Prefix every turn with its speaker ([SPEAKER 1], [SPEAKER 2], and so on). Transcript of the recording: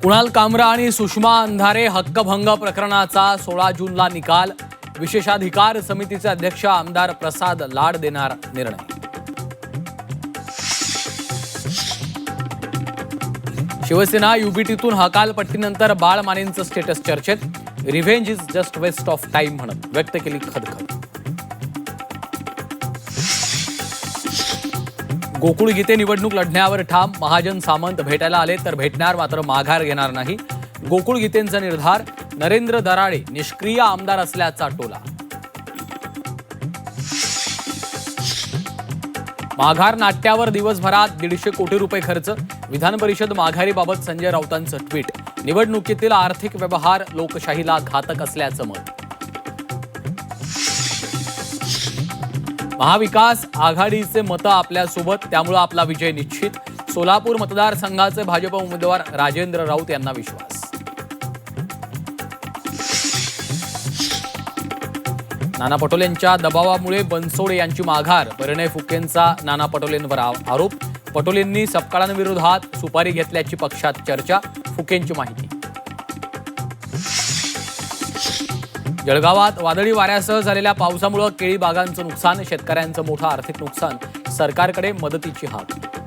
[SPEAKER 1] कुणाल कामरा आणि सुषमा अंधारे हक्कभंग प्रकरणाचा 16 जूनला निकाल. विशेषाधिकार समितीचे अध्यक्ष आमदार प्रसाद लाड देणार निर्णय. शिवसेना युबीटीतून हकालपट्टीनंतर बाळ मानेंचं स्टेटस चर्चेत. Revenge is just waste of time म्हणत व्यक्त केली खदखद. गोकुळ गीते निवडणूक लढण्यावर ठाम. महाजन सामंत भेटायला आले तर भेटणार, मात्र माघार घेणार नाही. गोकुळ गीतेंचा निर्धार. नरेंद्र दराडे निष्क्रिय आमदार असल्याचा टोला. माघार नाट्यावर दिवसभरात 150 कोटी रुपये खर्च. विधान परिषद माघारीबाबत संजय राऊतांचं ट्विट. निवडणुकीतील आर्थिक व्यवहार लोकशाहीला घातक असल्याचं मत. महाविकास आघाडीचे मतं आपल्यासोबत, त्यामुळे आपला विजय निश्चित. सोलापूर मतदारसंघाचे भाजप उमेदवार राजेंद्र राऊत यांना विश्वास. नाना पटोलेंच्या दबावामुळे बनसोडे यांची माघार. परिणय फुकेंचा नाना पटोलेंवर आरोप. पटोलेंनी सपकाळांविरोधात सुपारी घेतल्याची पक्षात चर्चा. फुकेंची माहिती. जळगावात वादळी वाऱ्यासह झालेल्या पावसामुळे केळी बागांचं नुकसान. शेतकऱ्यांचं मोठं आर्थिक नुकसान. सरकारकडे मदतीची हाक.